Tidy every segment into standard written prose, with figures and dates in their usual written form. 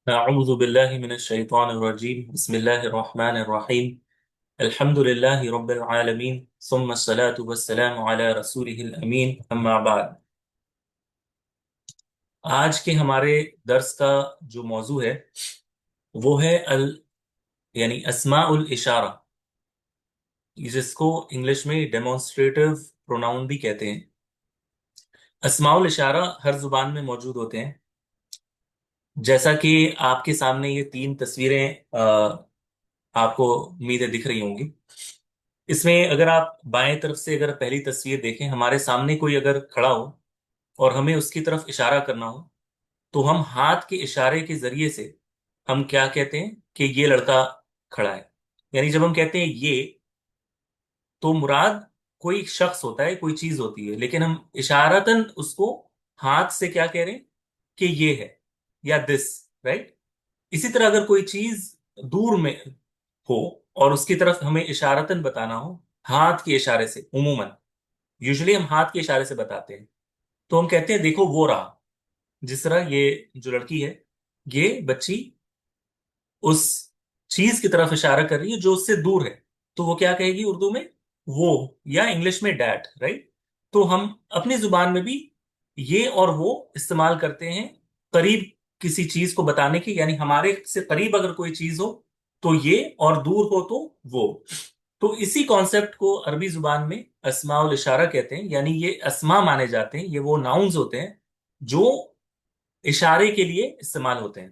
أعوذ بالله من الشيطان الرجيم بسم الله الرحمن الرحيم الحمد لله رب العالمين ثم الصلاة والسلام على رسوله الأمين أما بعد آج کے ہمارے درس کا جو موضوع ہے وہ ہے یعنی اسماء الاشارہ، جس کو انگلش میں ڈیمونسٹریٹو پروناؤن بھی کہتے ہیں۔ اسماء الاشارہ ہر زبان میں موجود ہوتے ہیں، جیسا کہ آپ کے سامنے یہ تین تصویریں آپ کو امید ہے دکھ رہی ہوں گی۔ اس میں اگر آپ بائیں طرف سے اگر پہلی تصویر دیکھیں، ہمارے سامنے کوئی اگر کھڑا ہو اور ہمیں اس کی طرف اشارہ کرنا ہو تو ہم ہاتھ کے اشارے کے ذریعے سے ہم کیا کہتے ہیں کہ یہ لڑکا کھڑا ہے۔ یعنی جب ہم کہتے ہیں یہ، تو مراد کوئی شخص ہوتا ہے، کوئی چیز ہوتی ہے، لیکن ہم اشارتاً اس کو ہاتھ سے کیا کہہ رہے ہیں کہ یہ ہے یا دس، رائٹ؟ اسی طرح اگر کوئی چیز دور میں ہو اور اس کی طرف ہمیں اشارتاً بتانا ہو ہاتھ کے اشارے سے، عموماً یوزلی ہم ہاتھ کے اشارے سے بتاتے ہیں، تو ہم کہتے ہیں دیکھو وہ رہا۔ جس طرح یہ جو لڑکی ہے، یہ بچی اس چیز کی طرف اشارہ کر رہی ہے جو اس سے دور ہے، تو وہ کیا کہے گی اردو میں؟ وہ، یا انگلش میں ڈیٹ، رائٹ؟ تو ہم اپنی زبان میں بھی یہ اور وہ استعمال کرتے ہیں قریب کسی چیز کو بتانے کی، یعنی ہمارے سے قریب اگر کوئی چیز ہو تو یہ، اور دور ہو تو وہ۔ تو اسی کانسیپٹ کو عربی زبان میں اسماء الاشارہ کہتے ہیں، یعنی یہ اسماء مانے جاتے ہیں، یہ وہ ناؤنز ہوتے ہیں جو اشارے کے لیے استعمال ہوتے ہیں،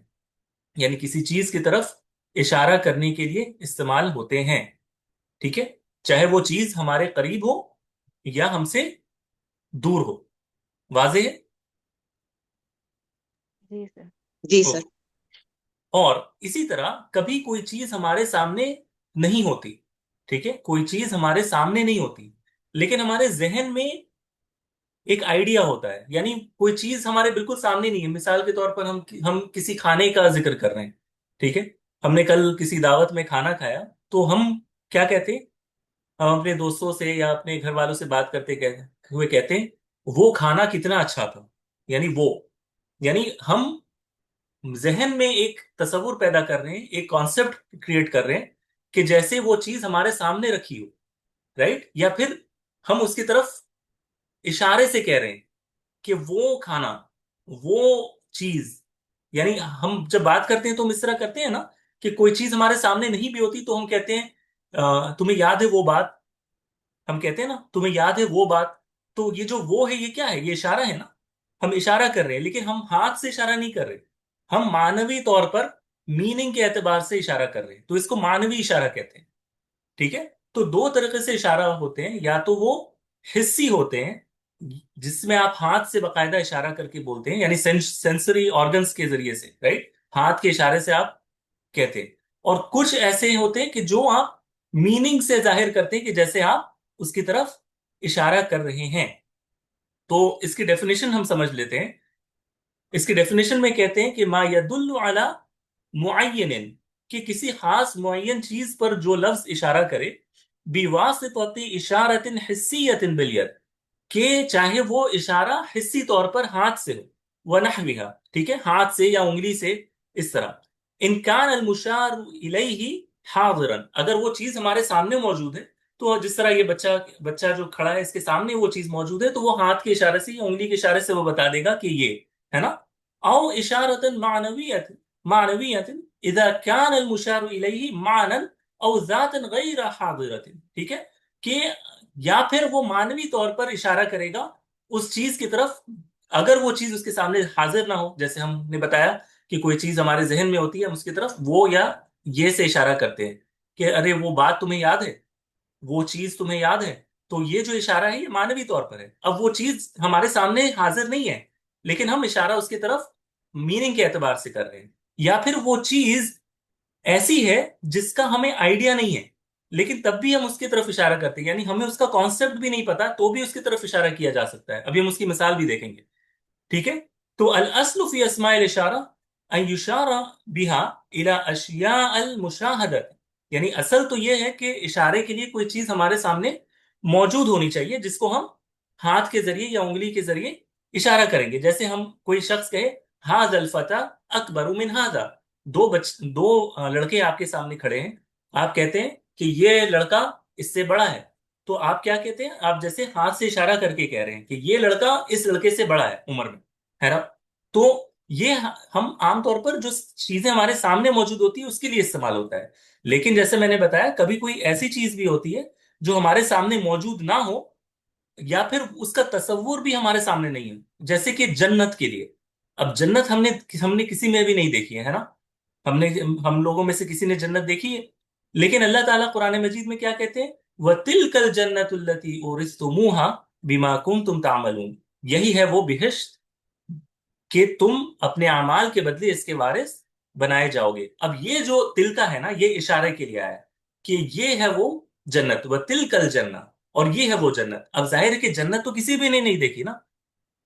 یعنی کسی چیز کی طرف اشارہ کرنے کے لیے استعمال ہوتے ہیں، ٹھیک ہے؟ چاہے وہ چیز ہمارے قریب ہو یا ہم سے دور ہو۔ واضح ہے؟ جی سر۔ جی سر۔ اوکے۔ اور اسی طرح کبھی کوئی چیز ہمارے سامنے نہیں ہوتی، ٹھیک ہے؟ کوئی چیز ہمارے سامنے نہیں ہوتی لیکن ہمارے ذہن میں ایک آئیڈیا ہوتا ہے، یعنی کوئی چیز ہمارے بالکل سامنے نہیں ہے۔ مثال کے طور پر ہم کسی کھانے کا ذکر کر رہے ہیں، ٹھیک ہے؟ ہم نے کل کسی دعوت میں کھانا کھایا، تو ہم کیا کہتے ہیں؟ ہم اپنے دوستوں سے یا اپنے گھر والوں سے بات کرتے ہوئے کہتے ہیں وہ کھانا کتنا اچھا تھا، یعنی وہ، یعنی ہم ذہن میں ایک تصور پیدا کر رہے ہیں، ایک کانسیپٹ کریٹ کر رہے ہیں کہ جیسے وہ چیز ہمارے سامنے رکھی ہو، رائٹ؟ یا پھر ہم اس کی طرف اشارے سے کہہ رہے ہیں کہ وہ کھانا، وہ چیز، یعنی ہم جب بات کرتے ہیں تو ہم اس طرح کرتے ہیں نا کہ کوئی چیز ہمارے سامنے نہیں بھی ہوتی تو ہم کہتے ہیں تمہیں یاد ہے وہ بات؟ ہم کہتے ہیں نا تمہیں یاد ہے وہ بات؟ تو یہ جو وہ ہے یہ کیا ہے؟ یہ اشارہ ہے نا، ہم اشارہ کر رہے ہیں لیکن ہم ہاتھ سے اشارہ نہیں کر رہے، ہم معنوی طور پر میننگ کے اعتبار سے اشارہ کر رہے ہیں، تو اس کو معنوی اشارہ کہتے ہیں، ٹھیک ہے؟ تو دو طریقے سے اشارہ ہوتے ہیں، یا تو وہ حصی ہوتے ہیں جس میں آپ ہاتھ سے باقاعدہ اشارہ کر کے بولتے ہیں، یعنی سینسری آرگنس کے ذریعے سے، رائٹ؟ ہاتھ کے اشارے سے آپ کہتے ہیں۔ اور کچھ ایسے ہوتے ہیں کہ جو آپ میننگ سے ظاہر کرتے ہیں کہ جیسے آپ اس کی طرف اشارہ کر رہے ہیں۔ تو اس کی ڈیفینیشن ہم سمجھ لیتے ہیں۔ اس کی ڈیفینیشن میں کہتے ہیں کہ ما یدل علی معین، کہ کسی خاص معین چیز پر جو لفظ اشارہ کرے، بواسطۃ اشارۃ حسیۃ بالید، کہ چاہے وہ اشارہ حصی طور پر ہاتھ سے ہو، ونحوها، ٹھیک ہے؟ ہاتھ سے یا انگلی سے، اس طرح۔ ان کان المشار الیہ حاضرا، اگر وہ چیز ہمارے سامنے موجود ہے، تو جس طرح یہ بچہ جو کھڑا ہے اس کے سامنے وہ چیز موجود ہے، تو وہ ہاتھ کے اشارے سے یا انگلی کے اشارے سے وہ بتا دے گا کہ یہ ہے نا۔ او اشارۃ معنویۃ، معنویۃ اذا كان المشار الیہ معنی او ذات غیر حاضرۃ، ٹھیک ہے؟ کہ یا پھر وہ معنوی طور پر اشارہ کرے گا اس چیز کی طرف اگر وہ چیز اس کے سامنے حاضر نہ ہو، جیسے ہم نے بتایا کہ کوئی چیز ہمارے ذہن میں ہوتی ہے، ہم اس کی طرف وہ یا یہ سے اشارہ کرتے ہیں کہ ارے وہ بات تمہیں یاد ہے، وہ چیز تمہیں یاد ہے، تو یہ جو اشارہ ہے یہ معنوی طور پر ہے۔ اب وہ چیز ہمارے سامنے حاضر نہیں ہے لیکن ہم اشارہ اس کی طرف میننگ کے اعتبار سے کر رہے ہیں۔ یا پھر وہ چیز ایسی ہے جس کا ہمیں آئیڈیا نہیں ہے لیکن تب بھی ہم اس کی طرف اشارہ کرتے ہیں، یعنی ہمیں اس کا کانسیپٹ بھی نہیں پتا تو بھی اس کی طرف اشارہ کیا جا سکتا ہے۔ ابھی ہم اس کی مثال بھی دیکھیں گے، ٹھیک ہے؟ تو الاصل فی اسماء الاشارہ ان یشار بها الى اشیاء المشاہدۃ، یعنی اصل تو یہ ہے کہ اشارے کے لیے کوئی چیز ہمارے سامنے موجود ہونی چاہیے جس کو ہم ہاتھ کے ذریعے یا انگلی کے ذریعے اشارہ کریں گے۔ جیسے ہم کوئی شخص کہے ھذا الفتى اکبر من ھذا، दो लड़के आपके सामने खड़े हैं, आप कहते हैं कि ये लड़का इससे बड़ा है, तो आप क्या कहते हैं, आप जैसे हाथ से इशारा करके कह रहे हैं कि ये लड़का इस लड़के से बड़ा है उम्र में, है ना। तो ये हम आमतौर पर जो चीजें हमारे सामने मौजूद होती है उसके लिए इस्तेमाल होता है। लेकिन जैसे मैंने बताया, कभी कोई ऐसी चीज भी होती है जो हमारे सामने मौजूद ना हो, या फिर उसका तसव्वुर भी हमारे सामने नहीं है, जैसे कि जन्नत के लिए। अब जन्नत हमने हमने किसी में भी नहीं देखी है ना। हमने हम लोगों में से किसी ने जन्नत देखी है? लेकिन अल्लाह ताला कुरान मजीद में क्या कहते हैं, वतिलकल जन्नतुल्लती उरिस्तुमूहा बिमा कुंतुम तामलून, यही है वो बिहिश्त कि तुम अपने अमाल के बदले इसके वारिस बनाए जाओगे। अब ये जो तिल का है ना, ये इशारे के लिए आया है कि ये है वो जन्नत, व तिलकल जन्नत, और ये है वो जन्नत। अब जाहिर है कि जन्नत तो किसी भी ने नहीं देखी ना,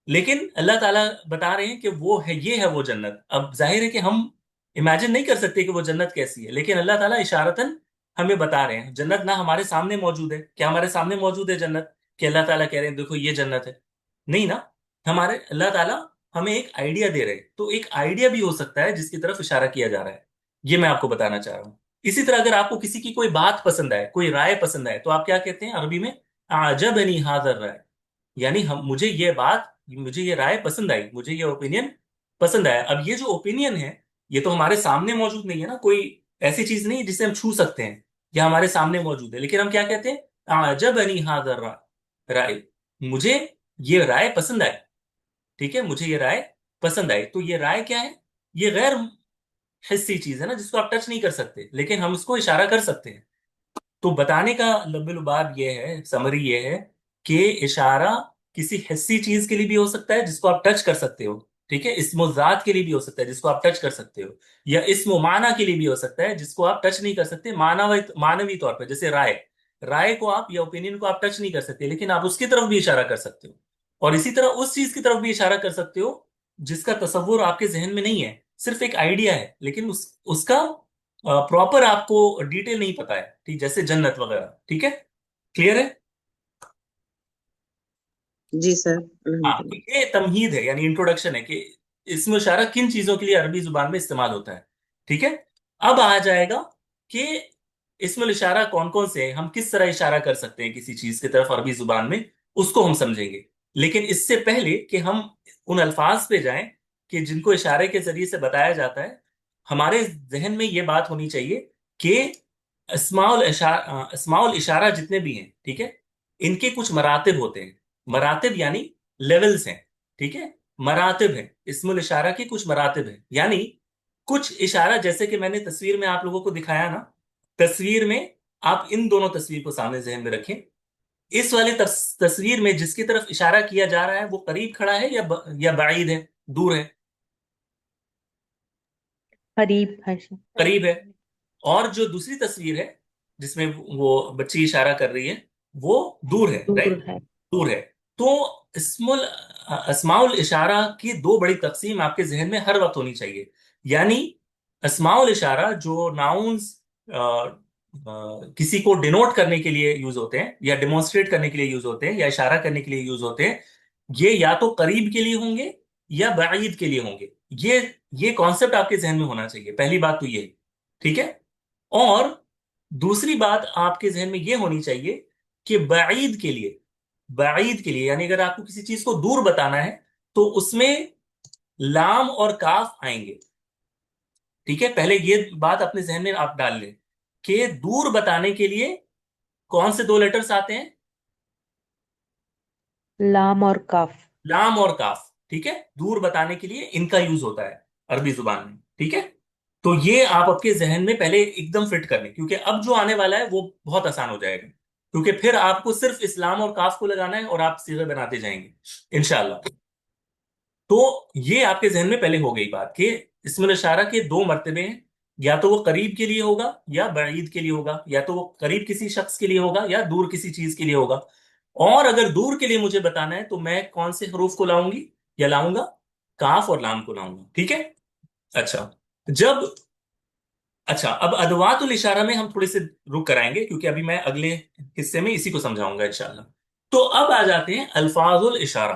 लेकिन अल्लाह ताला बता रहे हैं कि वो है, ये है वो जन्नत। अब जाहिर है कि हम इमेजिन नहीं कर सकते कि वो जन्नत कैसी है, लेकिन अल्लाह ताला इशारतन हमें बता रहे हैं। जन्नत ना हमारे सामने मौजूद है, क्या हमारे सामने मौजूद है जन्नत कि अल्लाह ताला कह रहे हैं देखो ये जन्नत है? नहीं ना। हमारे अल्लाह ताला हमें एक आइडिया दे रहे हैं, तो एक आइडिया भी हो सकता है जिसकी तरफ इशारा किया जा रहा है। ये मैं आपको बताना चाह रहा हूँ। इसी तरह अगर आपको किसी की कोई बात पसंद आए, कोई राय पसंद आए, तो आप क्या कहते हैं अरबी में, आजबनी हाज़र राय, यानी हम मुझे ये राय पसंद आई, मुझे ये ओपिनियन पसंद आया। अब ये जो ओपिनियन है, ये तो हमारे सामने मौजूद नहीं है ना, कोई ऐसी चीज नहीं जिसे हम छू सकते हैं, या हमारे सामने मौजूद है, लेकिन हम क्या कहते हैं, आजबनी हाज़र राय, मुझे ये राय पसंद आई। ठीक है, मुझे ये राय पसंद आई। तो ये राय क्या है, ये गैर हिस्सी चीज है ना, जिसको आप टच नहीं कर सकते, लेकिन हम उसको इशारा कर सकते हैं। तो बताने का लुबाब ये है, समरी ये है कि इशारा किसी हिस्सी चीज के लिए भी हो सकता है जिसको आप टच कर सकते हो। ठीक है, इस्मो जात के लिए भी हो सकता है जिसको आप टच कर सकते हो, या इस्मो माना के लिए भी हो सकता है जिसको आप टच नहीं कर सकते, मानवी तौर पर। जैसे राय, राय को आप या ओपिनियन को आप टच नहीं कर सकते, लेकिन आप उसकी तरफ भी इशारा कर सकते हो। और इसी तरह उस चीज की तरफ भी इशारा कर सकते हो जिसका तसव्वुर आपके जहन में नहीं है, सिर्फ एक आइडिया है, लेकिन उसका प्रॉपर आपको डिटेल नहीं पता है। ठीक, जैसे जन्नत वगैरह। ठीक है, क्लियर है? जी सर, हाँ, तो अल्हम्दुलिल्लाह। ये तमहीद है, यानी इंट्रोडक्शन है कि इसमें इशारा किन चीजों के लिए अरबी जुबान में इस्तेमाल होता है। ठीक है, अब आ जाएगा कि इसमें इशारा कौन कौन से हैं, हम किस तरह इशारा कर सकते हैं किसी चीज की तरफ अरबी जुबान में, उसको हम समझेंगे। लेकिन इससे पहले कि हम उन अल्फाज पे जाएं कि जिनको इशारे के जरिए से बताया जाता है, हमारे जहन में ये बात होनी चाहिए कि अस्माउल इशारा जितने भी हैं, ठीक है, इनके कुछ मरातिब होते हैं। मरातिब यानी लेवल्स हैं। ठीक है, मरातिब हैं, इस्मुल इशारा की कुछ मरातिब हैं, यानी कुछ इशारा, जैसे कि मैंने तस्वीर में आप लोगों को दिखाया ना, तस्वीर में आप इन दोनों तस्वीर को सामने जहन में रखें। इस वाले तस्वीर में जिसकी तरफ इशारा किया जा रहा है वो करीब खड़ा है या बाईद है, दूर है? करीब है सर। करीब है। और जो दूसरी तस्वीर है जिसमें वो बच्ची इशारा कर रही है, वो दूर है, दूर राइट? है। दूर है। तो इसमुल अस्माउल इशारा की दो बड़ी तकसीम आपके जहन में हर वक्त होनी चाहिए। यानी अस्माउल इशारा जो नाउन्स किसी को डिनोट करने के लिए यूज होते हैं, या डिमॉन्स्ट्रेट करने के लिए यूज होते हैं, या इशारा करने के लिए यूज होते हैं, ये या तो करीब के लिए होंगे या बाईद के लिए होंगे। ये ये कॉन्सेप्ट आपके जहन में होना चाहिए, पहली बात तो ये। ठीक है, और दूसरी बात आपके जहन में ये होनी चाहिए कि बाईद के लिए यानी अगर आपको किसी चीज को दूर बताना है, तो उसमें लाम और काफ आएंगे। ठीक है, पहले ये बात अपने जहन में आप डाल लें कि दूर बताने के लिए कौन से दो लेटर्स आते हैं, लाम और काफ। लाम और काफ। ठीक है, दूर बताने के लिए इनका यूज होता है अरबी जुबान में। ठीक है, तो ये आप आपके जहन में पहले एकदम फिट कर लें, क्योंकि अब जो आने वाला है वो बहुत आसान हो जाएगा, क्योंकि फिर आपको सिर्फ इस्लाम और काफ को लगाना है और आप सीधे बनाते जाएंगे इंशाल्लाह। तो ये आपके जहन में पहले हो गई बात कि इसमें इशारा के दो मर्तबे हैं, या तो वो करीब के लिए होगा या बईद के लिए होगा, या तो वो करीब किसी शख्स के लिए होगा या दूर किसी चीज के लिए होगा। और अगर दूर के लिए मुझे बताना है तो मैं कौन से हरूफ को लाऊंगी या लाऊंगा, काफ और लाम को लाऊंगा। ठीक है, अच्छा। जब अच्छा, अब अदवातुल इशारा में हम थोड़े से रुक कराएंगे, क्योंकि अभी मैं अगले हिस्से में इसी को समझाऊंगा इंशाल्लाह। तो अब आ जाते हैं अल्फाजुल इशारा।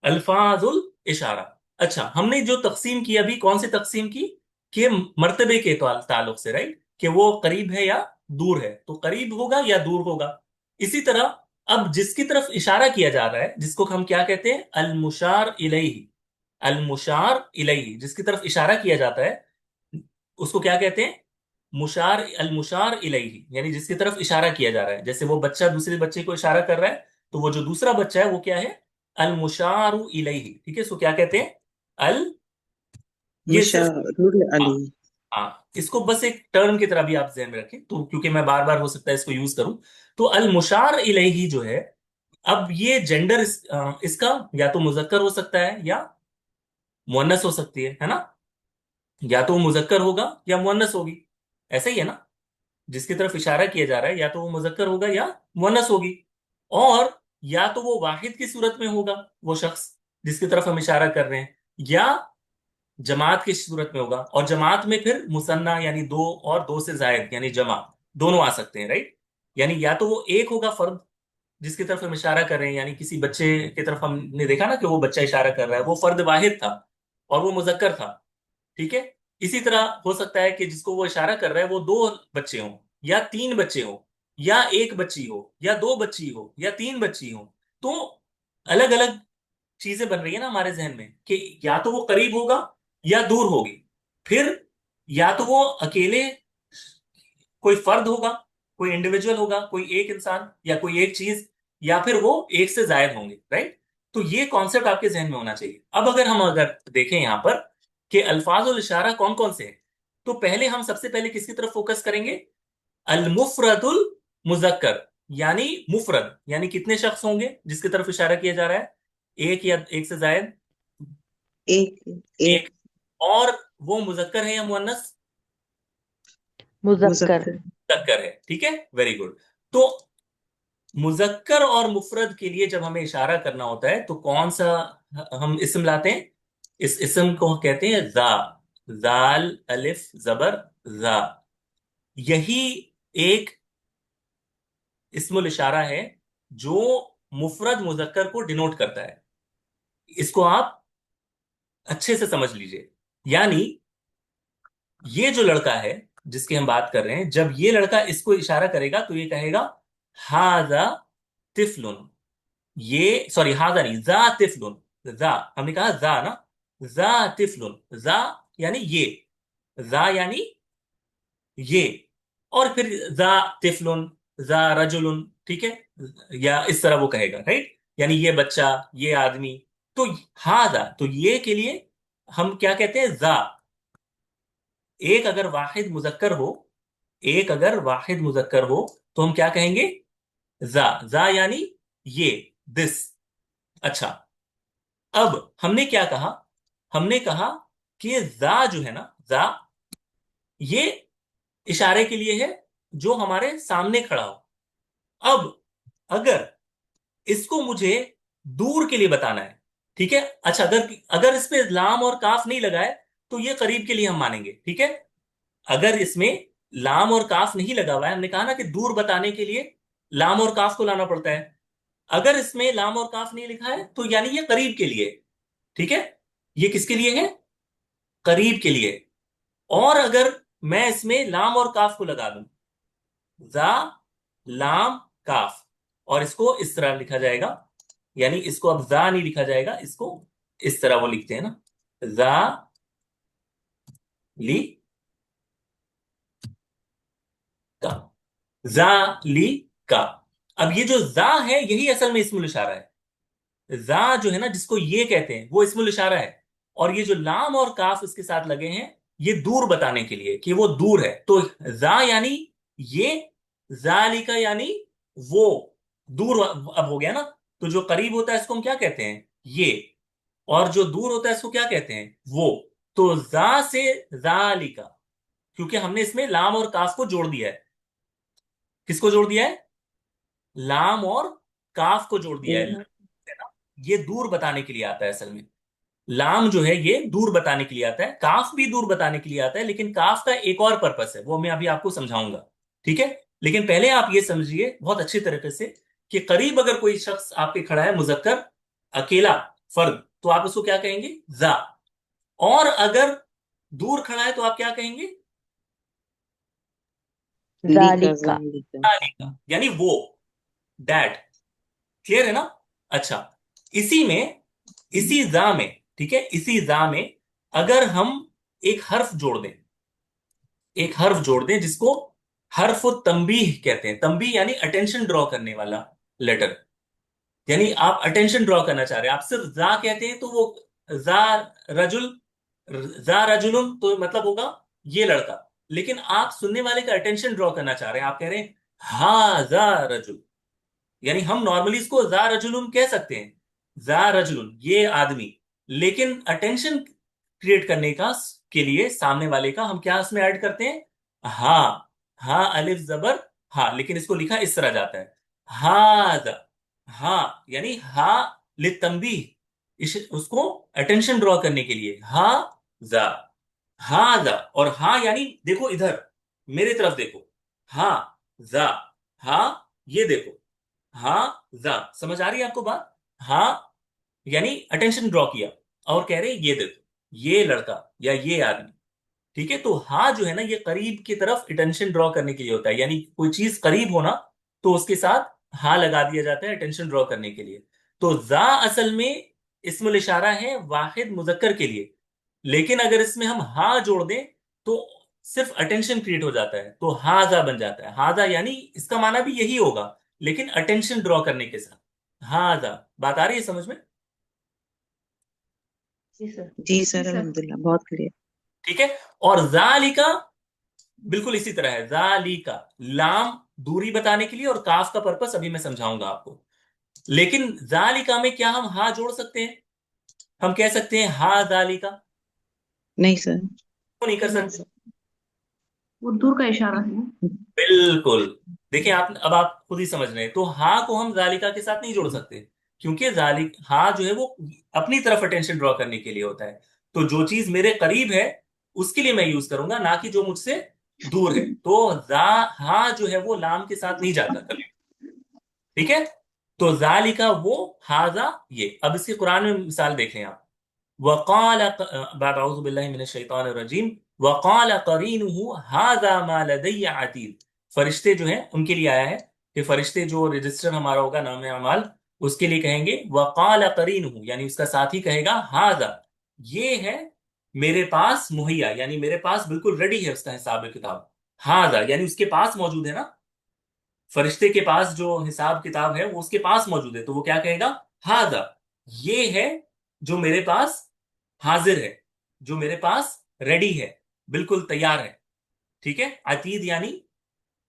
अल्फाजुल इशारा। अच्छा, हमने जो तकसीम की, अभी कौन सी तकसीम की? के मर्तबे के ताल्लुक से, राइट, कि वो करीब है या दूर है, तो करीब होगा या दूर होगा। इसी तरह अब जिसकी तरफ इशारा किया जा रहा है, जिसको हम क्या कहते हैं, अल मुशार इलैहि, अल मुशार इलैहि, जिसकी तरफ इशारा किया जाता है उसको क्या कहते हैं, मुशार, अल मुशार इलैहि, यानी जिसकी तरफ इशारा किया जा रहा है। जैसे वो बच्चा दूसरे बच्चे को इशारा कर रहा है, तो वो जो दूसरा बच्चा है वो क्या है, अल मुशारु इलैहि, ठीक है, इसको क्या कहते हैं, अल, ये सिर्फ, मुशारुल हाँ, अली। हाँ, इसको बस एक टर्म की तरह भी आप ध्यान में रखें, तो क्योंकि मैं बार बार हो सकता है इसको यूज करूं। तो अल मुशार इलैहि जो है, अब ये जेंडर इसका या तो मुजक्कर हो सकता है या मुअन्नस हो सकती है ना, या तो वो मुजक्कर होगा या मुअन्नस होगी, ऐसा ही है ना। जिसकी तरफ इशारा किया जा रहा है या तो वो मुजक्कर होगा या मुअन्नस होगी, और या तो वो वाहिद की सूरत में होगा वो शख्स जिसकी तरफ हम इशारा कर रहे हैं, या जमात की सूरत में होगा, और जमात में फिर मुसन्ना यानी दो, और दो से जायद यानी जमा, दोनों आ सकते हैं, राइट। यानी या तो वो एक होगा फर्द जिसकी तरफ हम इशारा कर रहे हैं, यानी किसी बच्चे की तरफ हमने देखा ना कि वो बच्चा इशारा कर रहा है, वो फर्द वाहिद था और वो मुजक्कर था, ठीक है। इसी तरह हो सकता है कि जिसको वो इशारा कर रहा है वो दो बच्चे हों, या तीन बच्चे हों, या एक बच्ची हो, या दो बच्ची हो, या तीन बच्ची हो। तो अलग अलग चीजें बन रही है ना हमारे जहन में कि या तो वो करीब होगा या दूर होगी, फिर या तो वो अकेले कोई फर्द होगा, कोई इंडिविजुअल होगा, कोई एक इंसान या कोई एक चीज, या फिर वो एक से जायद होंगे, राइट। तो ये कॉन्सेप्ट आपके जहन में होना चाहिए। अब अगर हम अगर देखें यहां पर कि अल्फाजुल इशारा कौन कौन से हैं, तो पहले हम सबसे पहले किसकी तरफ फोकस करेंगे, अल मुफरदुल मुजक्कर, यानी मुफरद यानी कितने शख्स होंगे जिसकी तरफ इशारा किया जा रहा है, एक या एक से जायद, एक। एक, एक। और वो मुजक्कर है या मुअन्नस, मुजक्कर। मुजक्कर है, ठीक है, वेरी गुड। तो मुजक्कर और मुफरद के लिए जब हमें इशारा करना होता है तो कौन सा हम इसम लाते हैं, इस इसम को कहते हैं जा, जाल अलिफ जबर जा। यही एक इस्मुल इशारा है जो मुफरद मुजक्कर को डिनोट करता है। इसको आप अच्छे से समझ लीजिए। यानी ये जो लड़का है जिसकी हम बात कर रहे हैं, जब ये लड़का इसको इशारा करेगा तो ये कहेगा हाजा तिफलुन, ये सॉरी हाजा नहीं, जा तिफलुन, जा, हमने कहा जा ना, जा तिफलुन, जा यानी ये, जा यानी ये, और फिर जा तिफलुन, जा रजुलुन, ठीक है, या इस तरह वो कहेगा, राइट, यानी ये बच्चा, ये आदमी। तो हाजा, तो ये के लिए हम क्या कहते हैं, जा। एक अगर वाहिद मुजक्कर हो, एक अगर वाहिद मुजक्कर हो तो हम क्या कहेंगे, जा, जा यानी ये, दिस। अच्छा, अब हमने क्या कहा, हमने कहा कि जा जो है ना, जा ये इशारे के लिए है जो हमारे सामने खड़ा हो। अब अगर इसको मुझे दूर के लिए बताना है, ठीक है, अच्छा, अगर अगर इस पे लाम और काफ नहीं लगाए तो ये करीब के लिए हम मानेंगे, ठीक है। अगर इसमें लाम और काफ नहीं लगा हुआ है, हमने कहा ना कि दूर बताने के लिए लाम और काफ को लाना पड़ता है, अगर इसमें लाम और काफ नहीं लिखा है तो यानी ये करीब के लिए, ठीक है, ये किसके लिए है, करीब के लिए। और अगर मैं इसमें लाम और काफ को लगा दूं, जा लाम काफ, और इसको इस तरह लिखा जाएगा, यानी इसको अब जा नहीं लिखा जाएगा, इसको इस तरह वो लिखते हैं ना, जा ली का, जा ली का। अब ये जो जा है यही असल में इस्मुल इशारा है। जा जो है ना जिसको ये कहते हैं वो इस्मुल इशारा है, और ये जो लाम और काफ इसके साथ लगे हैं ये दूर बताने के लिए कि वो दूर है। तो जा यानी ये, जालिका यानी वो, दूर अब हो गया ना। तो जो करीब होता है इसको हम क्या कहते हैं, ये, और जो दूर होता है इसको क्या कहते हैं, वो। तो जा से जालिका, क्योंकि हमने इसमें लाम और काफ को जोड़ दिया है। किसको जोड़ दिया है, लाम और काफ को जोड़ दिया है ना। ये दूर बताने के लिए आता है असल में। लाम जो है ये दूर बताने के लिए आता है, काफ भी दूर बताने के लिए आता है, लेकिन काफ का एक और पर्पस है वो मैं अभी आपको समझाऊंगा, ठीक है। लेकिन पहले आप ये समझिए बहुत अच्छी तरीके से कि करीब अगर कोई शख्स आपके खड़ा है मुजक्कर, अकेला फर्द, तो आप उसको क्या कहेंगे, जा। और अगर दूर खड़ा है तो आप क्या कहेंगे? लिका ذالک. ज़ालिका। तालिका, यानी वो, दैट। क्लियर है ना? अच्छा, इसी में, इसी जा में, ठीक है, इसी जा में अगर हम एक हर्फ जोड़ दें, एक हर्फ जोड़ दें जिसको हर्फ तंबीह कहते हैं। तंबीह यानी अटेंशन ड्रॉ करने वाला लेटर। यानी आप अटेंशन ड्रॉ करना चाह रहे हैं, आप सिर्फ जा कहते हैं तो वो जा रजुल, जा रजुलुन तो मतलब होगा ये लड़का। लेकिन आप सुनने वाले का अटेंशन ड्रॉ करना चाह रहे हैं, आप कह रहे हैं हा जा रजुल। यानी हम नॉर्मली इसको जा रजुलुन कह सकते हैं, जा रजुलुन ये आदमी। लेकिन अटेंशन क्रिएट करने का के लिए सामने वाले का हम क्या उसमें ऐड करते हैं? हा। हा अलिफ जबर हा, लेकिन इसको लिखा इस तरह जाता है हा। हा यानी हा लितंबीह, इस उसको अटेंशन ड्रॉ करने के लिए हा जा, हा जा। और हा यानी देखो इधर, मेरे तरफ देखो, हा जा, हा ये देखो, हा जा। समझ आ रही है आपको बात? हा यानी अटेंशन ड्रॉ किया, और कह रहे ये देखो ये लड़का या ये आदमी। ठीक है, तो हा जो है ना, ये करीब की तरफ अटेंशन ड्रॉ करने के लिए होता है। यानी कोई चीज करीब होना तो उसके साथ हा लगा दिया जाता है अटेंशन ड्रॉ करने के लिए। तो जा असल में इस्मुल इशारा है वाहिद मुजक्कर के लिए, लेकिन अगर इसमें हम हा जोड़ दें तो सिर्फ अटेंशन क्रिएट हो जाता है, तो हाजा बन जाता है। हाजा यानी इसका माना भी यही होगा, लेकिन अटेंशन ड्रॉ करने के साथ। हाजा, बात आ रही है समझ में? जी सर. जी सर, अल्हम्दुलिल्लाह बहुत क्लियर। ठीक है। और जालिका बिल्कुल इसी तरह है। जालिका, लाम दूरी बताने के लिए, और काफ का पर्पस अभी मैं समझाऊंगा आपको। लेकिन जालिका में क्या हम हा जोड़ सकते हैं? हम कह सकते हैं हा जालिका? नहीं सर। क्यों नहीं कर नहीं सकते? सर, वो दूर का इशारा है ना. बिल्कुल। देखिए आप, अब आप खुद ही समझ रहे हैं, तो हा को हम जालिका के साथ नहीं जोड़ सकते, क्योंकि जालिक हा जो है वो अपनी तरफ अटेंशन ड्रॉ करने के लिए होता है। तो जो चीज मेरे करीब है उसके लिए मैं यूज करूंगा, ना कि जो मुझसे दूर है। तो जा, हा जो है वो लाम के साथ नहीं जाता कभी। ठीक है, तो जालिका वो, हाजा ये। अब इसके कुरान में मिसाल देखें आप। वक़ाल बाद अऊज़ु बिल्लाहि मिनश शैतानिर रजीम, वक़ाल क़रीनुहु हाज़ा मा लदय्य अतीद। फरिश्ते जो हैं उनके लिए आया है कि फरिश्ते जो रजिस्टर हमारा होगा नाम अमाल, उसके लिए कहेंगे वक़ाल क़रीनुहु, यानी उसका साथी कहेगा हाज़ा ये है मेरे पास मुहैया, यानी मेरे पास बिल्कुल रेडी है उसका हिसाब किताब। हाज़ा यानी उसके पास मौजूद है ना, फरिश्ते के पास जो हिसाब किताब है वो उसके पास मौजूद है, तो वो क्या कहेगा? हाजा ये है जो मेरे पास हाजिर है, जो मेरे पास रेडी है, बिल्कुल तैयार है। ठीक है, अतीद यानी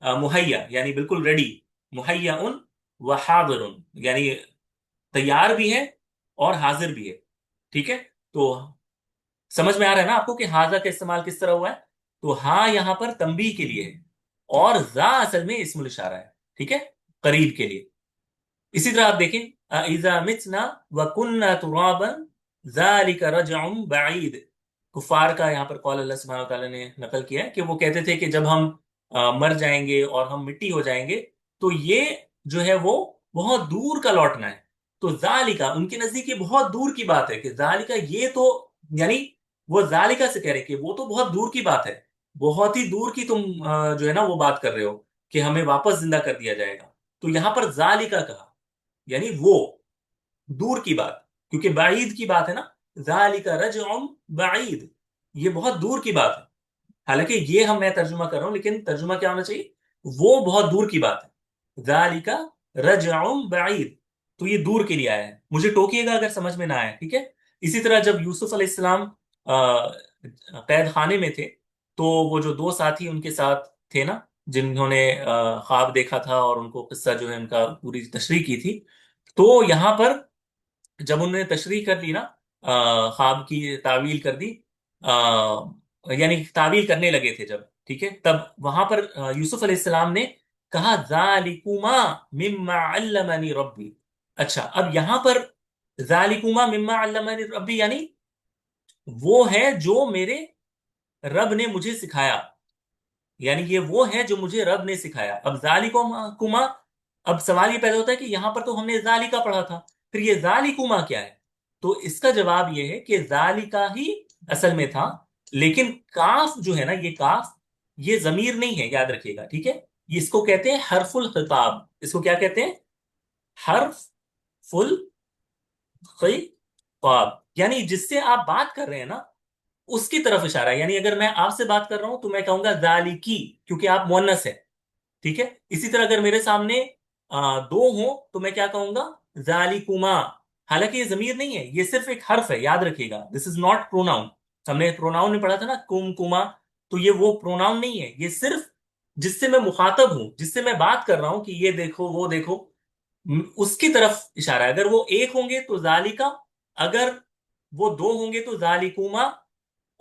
मुहैया, यानी बिल्कुल रेडी। मुहैया उन व हाजिरुन, यानी तैयार भी है और हाजिर भी है। ठीक है, तो समझ में आ रहा है ना आपको कि हाजा का इस्तेमाल किस तरह हुआ है? तो हाँ यहां पर तंबीह के लिए है, और जा असल में इस्मुल इशारा है। ठीक है, करीब के लिए। इसी तरह आप देखें, इजा मितना व कुन्ना तुराबन ज़ालिका रजउम बईद। कुफार का यहाँ पर कौल अल्लाह सुब्हानहू व तआला ने नकल किया है कि वो कहते थे कि जब हम मर जाएंगे और हम मिट्टी हो जाएंगे तो ये जो है वो बहुत दूर का लौटना है। तो जालिका उनके नजदीक ये बहुत दूर की बात है, कि जालिका ये तो, यानी वो जालिका से कह रहे कि वो तो बहुत दूर की बात है, बहुत ही दूर की तुम जो है ना वो बात कर रहे हो कि हमें वापस जिंदा कर दिया जाएगा। तो यहां पर जालिका कहा, यानी वो दूर की बात, क्योंकि बाईद की बात है ना, ज़ालिका रजउम बाईद, ये बहुत दूर की बात है। हालांकि ये हम मैं तर्जुमा कर रहा हूं, लेकिन तर्जुमा क्या होना चाहिए? वो बहुत दूर की बात है, ज़ालिका रजउम बाईद। तो ये दूर के लिए आया है, मुझे टोकिएगा अगर समझ में ना आए, ठीक है? इसी तरह जब यूसुफ अलैहिस्सलाम कैद खाने में थे, तो वो जो दो साथी उनके साथ थे ना, जिन्होंने ख्वाब देखा था और उनको किस्सा जो है उनका पूरी तशरीह की थी, तो यहां पर जब उन्होंने तशरीह कर दी ना, ख्वाब की तावील कर दी, यानी तावील करने लगे थे जब, ठीक है, तब वहां पर यूसुफ अलैहिस्सलाम ने कहा जालिकुमा मिम्मा अल्लमनी रब्बी। अच्छा, अब यहां पर जालिकुमा मिम्मा अल्लमनी रब्बी यानी वो है जो मेरे रब ने मुझे सिखाया, यानी ये वो है जो मुझे रब ने सिखाया। अब जालिकुमा कुमा, अब सवाल ये पैदा होता है कि यहां पर तो हमने जालिका पढ़ा था, फिर ये जालिकुमा क्या है? तो इसका जवाब ये है कि जालिका ही असल में था لیکن کاف جو ہے نا، یہ کاف یہ ضمیر نہیں ہے، یاد رکھیے گا، ٹھیک ہے؟ اس کو کہتے ہیں حرف الخطاب. اس کو کیا کہتے ہیں؟ حرف الخطاب. یعنی جس سے آپ بات کر رہے ہیں نا، اس کی طرف اشارہ ہے. یعنی اگر میں آپ سے بات کر رہا ہوں تو میں کہوں گا ذالکی، کیونکہ آپ مؤنث ہے. ٹھیک ہے؟ اسی طرح اگر میرے سامنے دو ہوں تو میں کیا کہوں گا؟ ذالکما. حالانکہ یہ ضمیر نہیں ہے، یہ صرف ایک حرف ہے، یاد رکھیے گا. دس از ناٹ پروناؤن. ہم نے پروناؤن میں پڑھا تھا نا، کم کما. تو یہ وہ پروناؤن نہیں ہے، یہ صرف جس سے میں مخاطب ہوں، جس سے میں بات کر رہا ہوں کہ یہ دیکھو وہ دیکھو، اس کی طرف اشارہ ہے. اگر وہ ایک ہوں گے تو ذالکا، اگر وہ دو ہوں گے تو ذالکما،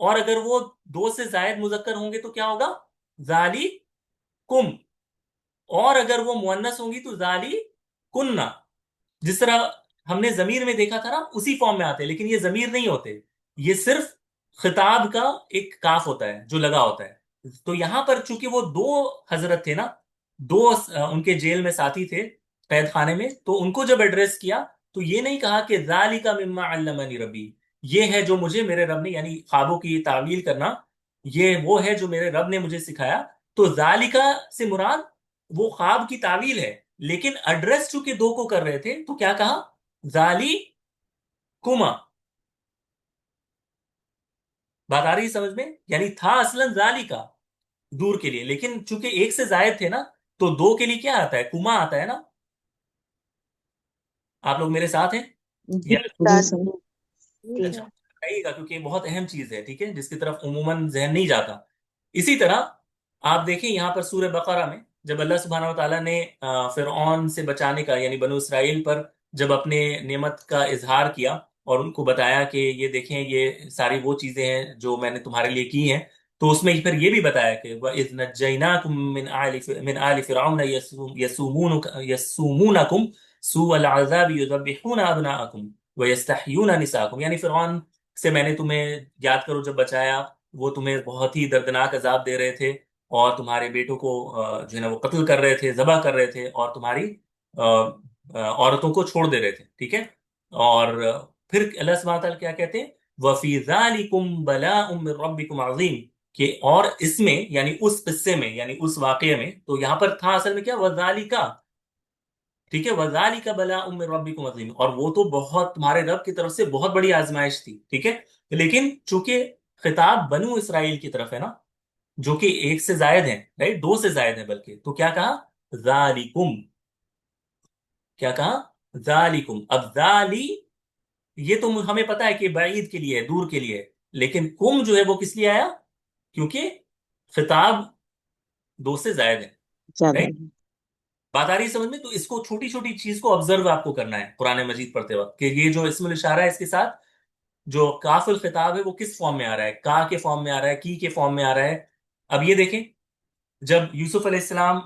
اور اگر وہ دو سے زائد مذکر ہوں گے تو کیا ہوگا؟ ذالکم. اور اگر وہ مؤنث ہوں گی تو ذالی کننا. جس طرح ہم نے ضمیر میں دیکھا تھا نا، اسی فارم میں آتے ہیں، لیکن یہ ضمیر نہیں ہوتے، یہ صرف خطاب کا ایک کاف ہوتا ہے جو لگا ہوتا ہے. تو یہاں پر چونکہ وہ دو حضرت تھے نا، دو ان کے جیل میں ساتھی تھے، قید خانے میں، تو ان کو جب ایڈریس کیا تو یہ نہیں کہا کہ ذالک مما علمنی ربی، یہ ہے جو مجھے میرے رب نے، یعنی خوابوں کی تعویل کرنا، یہ وہ ہے جو میرے رب نے مجھے سکھایا. تو ذالکا سے مراد وہ خواب کی تعویل ہے، لیکن ایڈریس چونکہ دو کو کر رہے تھے تو کیا کہا؟ ذالی کما. بات آ رہی ہے سمجھ میں؟ یعنی تھا اصلا ذالی کا، دور کے لیے، لیکن چونکہ ایک سے زائد تھے نا، تو دو کے لیے کیا آتا ہے؟ کما آتا ہے نا. آپ لوگ میرے ساتھ ہیں جی یا؟ جی سر. جی اچھا، سر. بتائیے گا، کیونکہ یہ بہت اہم چیز ہے، ٹھیک ہے، جس کی طرف عموماً ذہن نہیں جاتا. اسی طرح آپ دیکھیں یہاں پر سورہ بقرہ میں، جب اللہ سبحانہ و تعالیٰ نے فرعون سے بچانے کا، یعنی بنو اسرائیل پر جب اپنے نعمت کا اظہار کیا اور ان کو بتایا کہ یہ دیکھیں یہ ساری وہ چیزیں ہیں جو میں نے تمہارے لیے کی ہیں، تو اس میں پھر یہ بھی بتایا کہ وَإِذْ نَجَّيْنَاكُم مِّنْ آلِ فِرْعَوْنَ يَسُومُونَكُمْ سُوءَ الْعَذَابِ يُذَبِّحُونَ أَبْنَاءَكُمْ وَيَسْتَحْيُونَ نِسَاءَكُمْ. یعنی فرعون سے میں نے تمہیں، یاد کرو جب بچایا، وہ تمہیں بہت ہی دردناک عذاب دے رہے تھے، اور تمہارے بیٹوں کو جو ہے نا وہ قتل کر رہے تھے، ذبح کر رہے تھے، اور تمہاری عورتوں کو چھوڑ دے رہے تھے. ٹھیک ہے؟ اور پھر اللہ سبحانہ وتعالیٰ کیا کہتے ہیں؟ وَفِي ذَلِكُمْ بَلَاءٌ مِّن رَبِّكُمْ عَظِيمٌ. کہ اور اس میں، یعنی اس قصے میں، یعنی اس واقعے میں، تو یہاں پر تھا اصل میں کیا؟ وَذَلِكَ. ٹھیک ہے؟ وَذَلِكَ بَلَاءٌ مِّن رَبِّكُمْ عَظِيمٌ. اور وہ تو بہت تمہارے رب کی طرف سے بہت بڑی آزمائش تھی. ٹھیک ہے؟ لیکن چونکہ خطاب بنو اسرائیل کی طرف ہے نا، جو کہ ایک سے زائد ہیں، رائٹ، دو سے زائد ہیں بلکہ، تو کیا کہا؟ ذالکم. کیا کہا؟ ذالکم. اب ذالی یہ تو ہمیں پتا ہے کہ بعید کے لیے، دور کے لیے، لیکن کم جو ہے وہ کس لیے آیا؟ کیونکہ خطاب دو سے زائد ہے. زیادہ رائٹ؟ بات آ رہی ہے سمجھ میں؟ تو اس کو چھوٹی چھوٹی چیز کو آبزرو آپ کو کرنا ہے قرآن مجید پڑھتے وقت، کہ یہ جو اسم الاشارہ ہے اس کے ساتھ جو کاف الخطاب ہے وہ کس فارم میں آ رہا ہے؟ کا کے فارم میں آ رہا ہے، کی کے فارم میں آ رہا ہے. اب یہ دیکھیں، جب یوسف علیہ السلام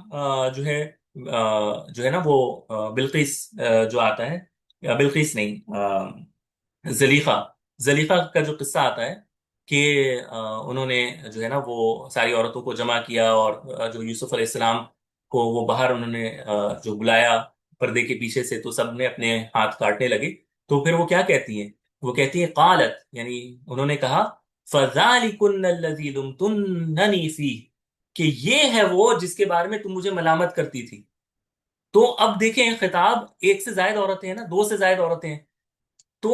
جو ہے جو ہے نا وہ بلقیس جو آتا ہے، بلقیس نہیں، زلیخا. زلیخا کا جو قصہ آتا ہے کہ انہوں نے جو ہے نا وہ ساری عورتوں کو جمع کیا، اور جو یوسف علیہ السلام کو وہ باہر انہوں نے جو بلایا پردے کے پیچھے سے، تو سب نے اپنے ہاتھ کاٹنے لگے. تو پھر وہ کیا کہتی ہیں؟ وہ کہتی ہیں قالت، یعنی انہوں نے کہا فَذَلِكُنَّ الَّذِي لُمْتُنَّنِي فِيهِ، کہ یہ ہے وہ جس کے بارے میں تم مجھے ملامت کرتی تھی. تو اب دیکھیں، خطاب ایک سے زائد عورتیں ہیں نا، دو سے زائد عورتیں ہیں. تو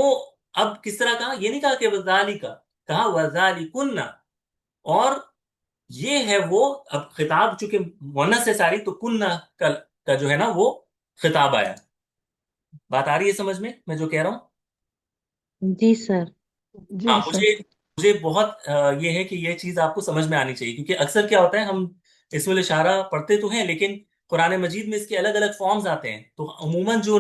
اب کس طرح کہا؟ یہ نہیں کہا کہ وزالی کا، کہا وزالی کننا. اور یہ ہے وہ، اب خطاب چونکہ مونس ہے ساری، تو کننا کا جو ہے نا وہ خطاب آیا. بات آ رہی ہے سمجھ میں جو کہہ رہا ہوں؟ جی سر. جی ہاں، سر. مجھے بہت یہ ہے کہ یہ چیز آپ کو سمجھ میں آنی چاہیے، کیونکہ اکثر کیا ہوتا ہے، ہم اسم الاشارہ پڑھتے تو ہیں لیکن قرآن مجید میں اس کے الگ الگ فارمز آتے ہیں، تو عموماً جو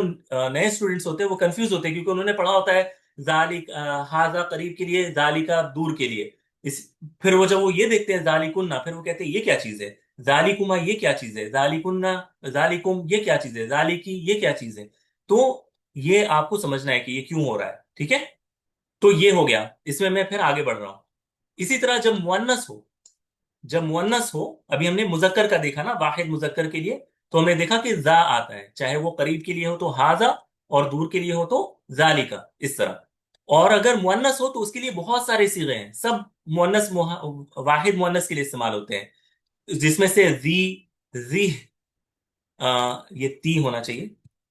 نئے اسٹوڈنٹس ہوتے ہیں وہ کنفیوز ہوتے ہیں، کیونکہ انہوں نے پڑھا ہوتا ہے ذالک ہاذا قریب کے لیے، ذالکا دور کے لیے. اس پھر وہ جب وہ یہ دیکھتے ہیں ذالکنا، پھر وہ کہتے ہیں یہ کیا چیز ہے؟ ذالکما یہ کیا چیز ہے؟ ذالکنا، ذالکم یہ کیا چیز ہے؟ ذالکی یہ کیا چیز ہے؟ تو یہ آپ کو سمجھنا ہے کہ یہ کیوں ہو رہا ہے. ٹھیک ہے؟ تو یہ ہو گیا، اس میں پھر آگے بڑھ رہا ہوں. اسی طرح جب مؤنث ہو، جب مؤنث ہو، ابھی ہم نے مذکر کا دیکھا نا، واحد مذکر کے لیے، تو ہم نے دیکھا کہ ذا آتا ہے، چاہے وہ قریب کے لیے ہو تو ہاذا، اور دور کے لیے ہو تو ذالکا، اس طرح. اور اگر مؤنث ہو تو اس کے لیے بہت سارے صیغے ہیں، سب مؤنث واحد مؤنث کے لیے استعمال ہوتے ہیں، جس میں سے زی یہ تی ہونا چاہیے،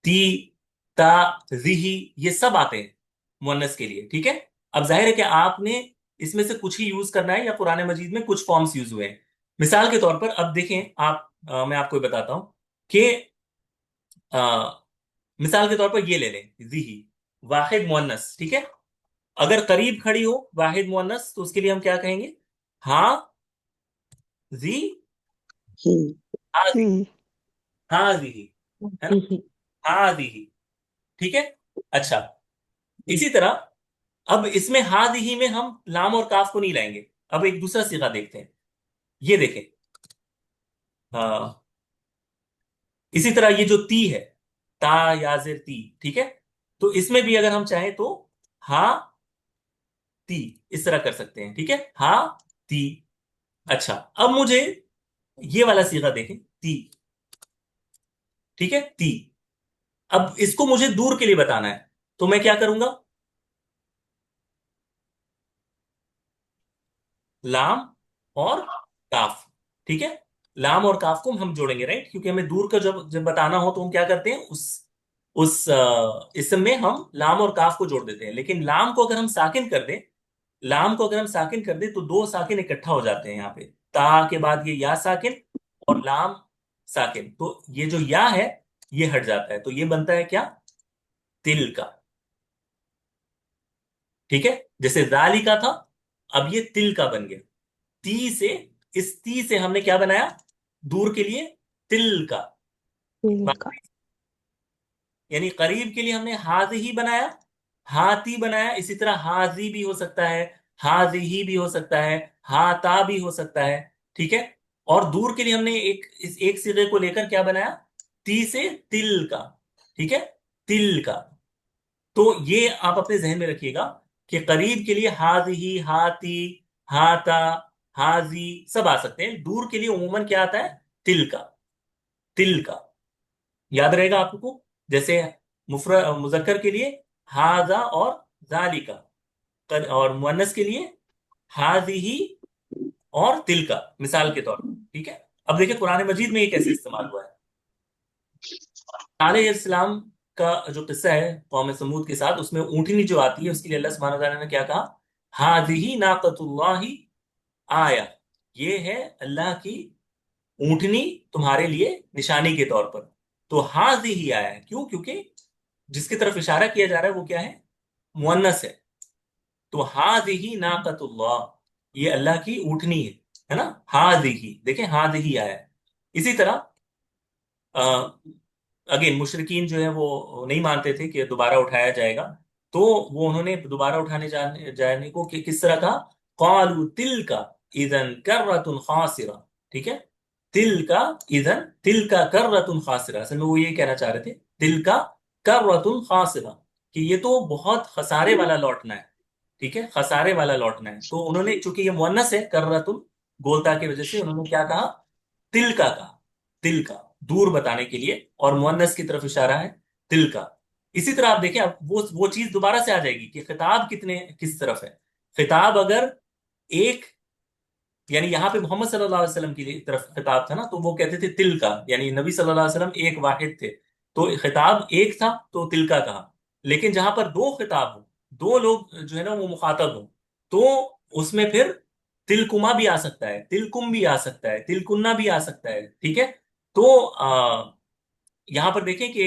تی، تا، زی، یہ سب آتے ہیں مؤنث کے لیے، ٹھیک ہے؟ اب ظاہر ہے کہ آپ نے اس میں سے کچھ ہی یوز کرنا ہے، یا قرآن مجید میں کچھ فارمز یوز ہوئے ہیں۔ مثال کے طور پر اب دیکھیں آپ، میں آپ کو بتاتا ہوں کہ آ، مثال کے طور پر یہ لے لیں، زی، واحد مؤنث، ٹھیک ہے؟ اگر قریب کھڑی ہو واحد مؤنث تو اس کے لیے ہم کیا کہیں گے؟ ہاں زی، ہی ہاں زی، ہی ہاں زی، ہے نا؟ ہی ہاں زی، ٹھیک ہے؟ اچھا، اسی طرح اب اس میں ہاں زی میں ہم لام اور کاف کو نہیں لائیں گے۔ اب ایک دوسرا صیغہ دیکھتے ہیں، یہ دیکھیں، ہاں، اسی طرح یہ جو تی ہے، تا یا زیر تی، ٹھیک ہے؟ تو اس میں بھی اگر ہم چاہیں تو ہاں تی اس طرح کر سکتے ہیں، ٹھیک ہے؟ ہاں تی۔ اچھا، اب مجھے یہ والا صیغہ دیکھیں، تی، ٹھیک ہے؟ تی، اب اس کو مجھے دور کے لیے بتانا ہے، تو میں کیا کروں گا؟ لام اور کاف، ٹھیک ہے؟ لام اور کاف کو ہم جوڑیں گے، رائٹ؟ کیونکہ ہمیں دور کا جب جب بتانا ہو تو ہم کیا کرتے ہیں، اس اسم میں ہم لام اور کاف کو جوڑ دیتے ہیں، لیکن لام کو اگر ہم ساکن کر دیں، لام کو اگر ہم ساکن کر دیں تو دو ساکن اکٹھا ہو جاتے ہیں یہاں پہ، تا کے بعد یہ یا ساکن اور لام ساکن، تو یہ جو یا ہے یہ ہٹ جاتا ہے، تو یہ بنتا ہے کیا؟ تل کا، ٹھیک ہے؟ جیسے ذالی کا تھا، اب یہ تل کا بن گیا، تی سے، اس تی سے ہم نے کیا بنایا دور کے لیے؟ تل کا، دل کا یعنی قریب کے لیے ہم نے ہاض ہی بنایا، ہاتی بنایا، اسی طرح ہاضی بھی ہو سکتا ہے، ہاضی ہی بھی ہو سکتا ہے، ہاتا بھی ہو سکتا ہے، ٹھیک ہے؟ اور دور کے لیے ہم نے ایک صیغے کو لے کر کیا بنایا؟ تی سے تل کا، ٹھیک ہے؟ تل کا۔ تو یہ آپ اپنے ذہن میں رکھیے گا کہ قریب کے لیے ہاضی، ہاتی، ہاتا، حاضی سب آ سکتے ہیں، دور کے لیے عموماً کیا آتا ہے؟ تل کا، تل کا، یاد رہے گا آپ کو؟ جیسے مذکر کے لیے ہاذا اور ذالکا، اور مؤنث کے لیے ہاذی اور تل کا، مثال کے طور پر، ٹھیک ہے؟ اب دیکھیں قرآن مجید میں یہ کیسے استعمال ہوا ہے۔ علیہ السلام کا جو قصہ ہے قوم سمود کے ساتھ، اس میں اونٹنی جو آتی ہے اس کے لیے اللہ سبحانہ وتعالیٰ نے کیا کہا؟ ہاذہ ناقۃ اللہ آیا، یہ ہے اللہ کی اونٹنی تمہارے لیے نشانی کے طور پر۔ تو ہاذہ ہی آیا ہے، کیوں؟ کیونکہ جس کی طرف اشارہ کیا جا رہا ہے وہ کیا ہے؟ مؤنث ہے، تو ہاذہ ناقۃ اللہ، یہ اللہ کی اونٹنی ہے نا؟ ہاذہ، دیکھیں ہاذہ ہی آیا ہے۔ اسی طرح اگین مشرکین جو ہے وہ نہیں مانتے تھے کہ دوبارہ اٹھایا جائے گا، تو وہ انہوں نے دوبارہ اٹھانے جانے کو کس طرح کہا؟ قالوا تلک اذا کرۃ خاسرہ، ٹھیک ہے؟ تل کا کرۃ خاسرہ، اصل میں وہ یہ کہنا چاہ رہے تھے، تل کا کرۃ خاسرہ، کہ یہ تو بہت خسارے والا لوٹنا ہے، ٹھیک ہے؟ خسارے والا لوٹنا ہے۔ تو انہوں نے چونکہ یہ مؤنث ہے کرۃ، گولتا کی وجہ سے انہوں نے کیا کہا؟ تل کا کہا، تل کا، دور بتانے کے لیے، اور مؤنث کی طرف اشارہ ہے تل کا۔ اسی طرح آپ دیکھیں، اب وہ چیز دوبارہ سے آ جائے گی کہ خطاب کس طرف ہے؟ خطاب اگر ایک، یعنی یہاں پہ محمد صلی اللہ علیہ وسلم کی طرف خطاب تھا نا، تو وہ کہتے تھے تل کا، یعنی نبی صلی اللہ علیہ وسلم ایک واحد تھے، تو خطاب ایک تھا تو تل کا کہا۔ لیکن جہاں پر دو خطاب ہوں، دو لوگ جو ہے نا وہ مخاطب ہوں، تو اس میں پھر تلکما بھی آ سکتا ہے، تلکم بھی آ سکتا ہے، تلکنا بھی آ سکتا ہے، ٹھیک ہے؟ تو یہاں پر دیکھیں کہ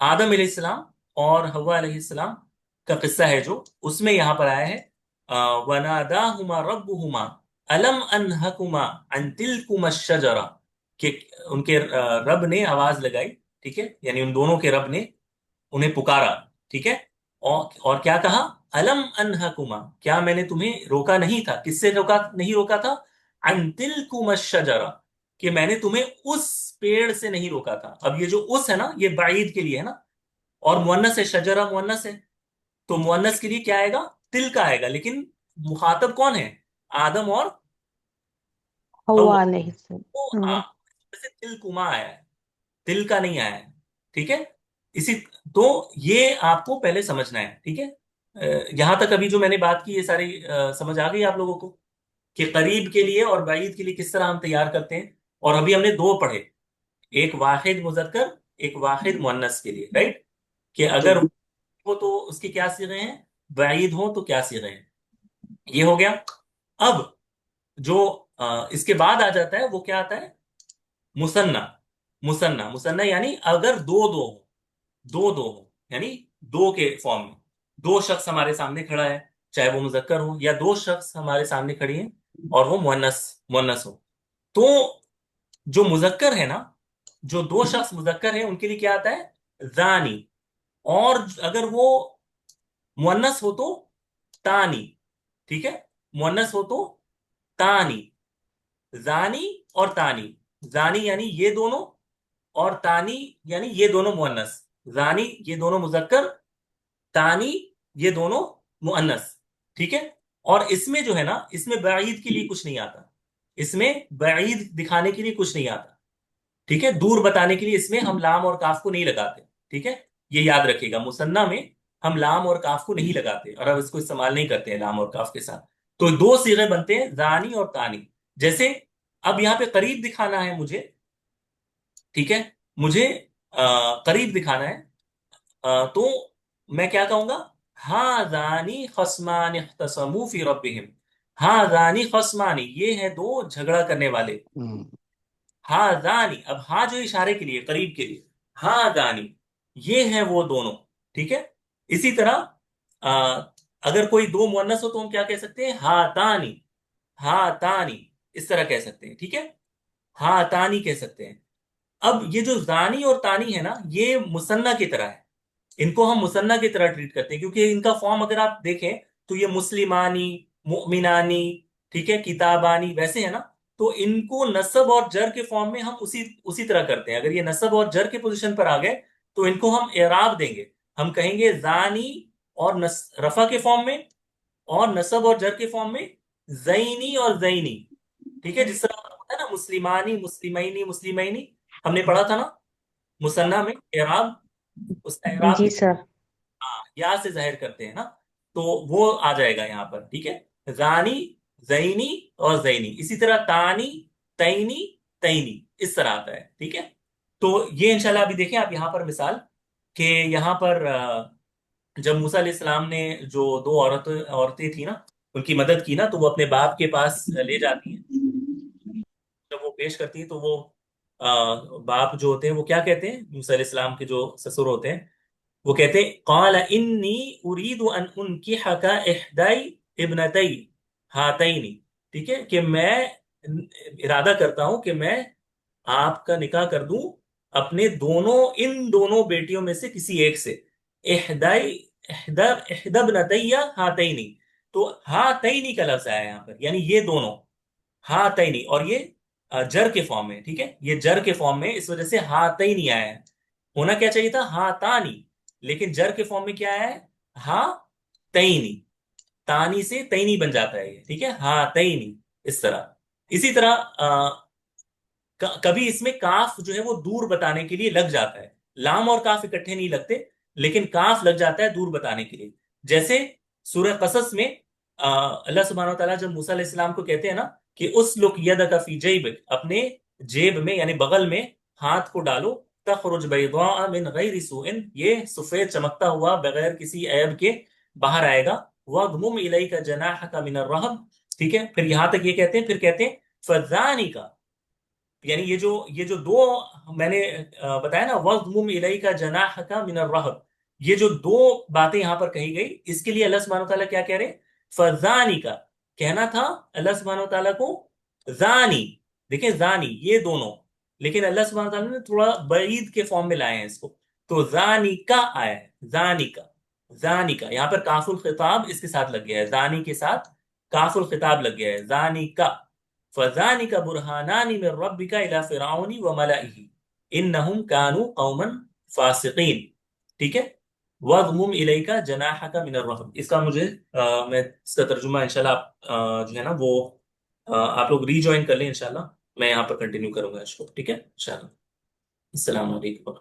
آدم علیہ السلام اور حوا علیہ السلام کا قصہ ہے جو اس میں یہاں پر آیا ہے، وَنَادَاهُمَا رَبُّهُمَا أَلَمْ أَنْهَكُمَا عَنْ تِلْكُمَا الشَّجَرَةِ، کہ ان کے رب نے آواز لگائی، ٹھیک ہے؟ یعنی ان دونوں کے رب نے انہیں پکارا، ٹھیک ہے؟ اور کیا کہا؟ الم انہکما، کیا میں نے تمہیں روکا نہیں تھا؟ کس سے روکا نہیں روکا تھا؟ عن تلکما الشجرہ، کہ میں نے تمہیں اس پیڑ سے نہیں روکا تھا۔ اب یہ جو اس ہے نا، یہ بعید کے لیے ہے نا، اور مؤنث ہے، شجرہ مؤنث ہے، تو مؤنث کے لیے کیا آئے گا؟ تل کا آئے گا، لیکن مخاطب کون ہے؟ آدم اور حوا، ہوا علیہ السلام تو ہوا جیسے تل کما آیا ہے، تل کا نہیں آیا ہے، ٹھیک ہے؟ इसी तो ये आपको पहले समझना है, ठीक है। यहां तक अभी जो मैंने बात की ये सारी समझ आ गई आप लोगों को कि करीब के लिए और बाईद के लिए किस तरह हम तैयार करते हैं। और अभी हमने दो पढ़े, एक वाहिद मुजक्कर, एक वाहिद मुअन्नस के लिए, राइट। कि अगर हो तो उसके क्या सिगे हैं, बाईद हो तो क्या सिगे हैं, ये हो गया। अब जो इसके बाद आ जाता है वो क्या आता है, मुसन्ना। मुसन्ना मुसन्ना यानी अगर दो दो हो, दो हो, यानी दो के फॉर्म में, दो शख्स हमारे सामने खड़ा है, चाहे वो मुजक्कर हो, या दो शख्स हमारे सामने खड़ी हैं और वो मुअन्नस मुअन्नस हो, तो जो मुजक्कर है ना, जो दो शख्स मुजक्कर है उनके लिए क्या आता है, जानी। और अगर वो मुअन्नस हो तो तानी, ठीक है। मुअन्नस हो तो तानी, जानी और तानी। जानी यानी ये दोनों, और तानी यानी ये दोनों मुअन्नस। जानी ये दोनों मुजक्कर, तानी ये दोनों मुअन्नस, ठीक है। और इसमें जो है ना, इसमें बईद के लिए कुछ नहीं आता, इसमें बईद दिखाने के लिए कुछ नहीं आता, ठीक है। दूर बताने के लिए इसमें हम लाम और काफ को नहीं लगाते, ठीक है। ये याद रखिएगा, मुसन्ना में हम लाम और काफ को नहीं लगाते और अब इसको इस्तेमाल नहीं करते हैं लाम और काफ के साथ। तो दो सीगे बनते हैं, जानी और तानी। जैसे अब यहाँ पे करीब दिखाना है मुझे, ठीक है, मुझे करीब दिखाना है, तो मैं क्या कहूंगा, हाज़ानी खस्मानी इख्तसमू फी रब्बिहिम। हाज़ानी खस्मानी, ये है दो झगड़ा करने वाले। हाज़ानी, अब हा जो इशारे के लिए, करीब के लिए, हाज़ानी ये है वो दोनों, ठीक है। इसी तरह अगर कोई दो मुअन्नस हो तो हम क्या कह सकते हैं, हातानी। हातानी इस तरह कह सकते हैं, ठीक है। हातानी कह सकते हैं। अब ये जो जानी और तानी है ना, ये मुसन्ना की तरह है, इनको हम मुसन्ना की तरह ट्रीट करते हैं, क्योंकि इनका फॉर्म अगर आप देखें तो ये मुस्लिमानी, मुमिनानी, ठीक है, किताबानी वैसे है ना। तो इनको नसब और जर के फॉर्म में हम उसी उसी तरह करते हैं। अगर ये नसब और जर के पोजीशन पर आ गए तो इनको हम एराब देंगे, हम कहेंगे जानी और रफा के फॉर्म में, और नसब और जर के फॉर्म में जैनी और जैनी, ठीक है। जिस तरह होता है ना, मुस्लिमानी, मुस्लिमैनी, मुस्लिमैनी, हमने पढ़ा था ना मुसन्ना में एराब, उसका एराब जी सर। हाँ या से जाहिर करते हैं ना, तो वो आ जाएगा यहाँ पर, ठीक है। जानी, जैनी और जैनी। इसी तरह तानी, तैनी, तैनी, इस तरह आता है, ठीक है। तो ये इंशाल्लाह अभी देखें आप यहाँ पर मिसाल, कि यहाँ पर जब मूसा अलैहिस्सलाम ने जो दो औरतें थी ना, उनकी मदद की ना, तो वो अपने बाप के पास ले जाती हैं। जब वो पेश करती है तो वो बाप जो होते हैं वो क्या कहते हैं, मूसा अलैहिस्सलाम के जो ससुर होते हैं, वो कहते हैं, क़ाल इन्नी उरीदु अन उनकिहका इहदाई इब्नतई हातैनी, ठीक है, कि मैं इरादा करता हूं कि मैं आपका निकाह कर दूं अपने दोनों, इन दोनों बेटियों में से किसी एक से। इहदाई, इहदा इहदा इब्नतैया हातैनी, तो हातैनी का लफ्ज आया यहाँ पर, यानी ये दोनों, हातैनी। और ये जर के फॉर्म में, ठीक है, ये जर के फॉर्म में, इस वजह से हातैनी आया है। होना क्या चाहिए था, हातानी, लेकिन जर के फॉर्म में क्या आया है, हा तैनी। तानी से तैनी बन जाता है ये, ठीक है, हा तैनी, इस तरह। इसी तरह कभी इसमें काफ जो है वो दूर बताने के लिए लग जाता है, लाम और काफ इकट्ठे नहीं लगते, लेकिन काफ लग जाता है दूर बताने के लिए। जैसे सूरह कसस में अल्लाह सुब्हानहू व तआला जब मूसा अलैहिस्सलाम को कहते हैं ना कि उस्लुक यदका फी जैबिक, अपने जेब में यानी बगल में हाथ को डालो, तखरुज बैदा मिन गैरि सूइन, ये सफेद चमकता हुआ बगैर किसी ऐब के बाहर आएगा। वगमुम इलैका जनाहका मिनर रहब, ठीक है। फिर यहां तक ये कहते हैं, फिर कहते हैं फजानिका, यानी ये जो दो मैंने बताया ना, वज़्मुम इलैका जनाहका मिनर रहब, ये जो दो बातें यहां पर कही गई, इसके लिए अल्लाह सुब्हानहू व तआला क्या कह रहे हैं, फजानी का कहना था अल्लाह सुब्हानहू व तआला को, जानी, देखिए जानी ये दोनों, लेकिन अल्लाह सुब्हानहू व तआला ने थोड़ा बईद के फॉर्म में लाए हैं इसको, तो जानी का आया है, जानी का। जानी का यहाँ पर काफुल खिताब इसके साथ लग गया है, जानी के साथ काफुल खिताब लग गया है, जानी का। फज़ानिका बुरहानानी मिन रब्बिका इला फिरऔनी व मलाइही इन्नहुम कानू कौमन फासिकीन, ठीक है। वज़मुम इलैका जनाहका मिनर रहब, इसका मुझे मैं इसका तर्जुमा इंशाल्लाह आप जो है ना वो आप लोग रीजॉइन कर लें इंशाल्लाह, मैं यहाँ पर कंटिन्यू करूंगा इसको, ठीक है इंशाल्लाह। अस्सलाम वालेकुम।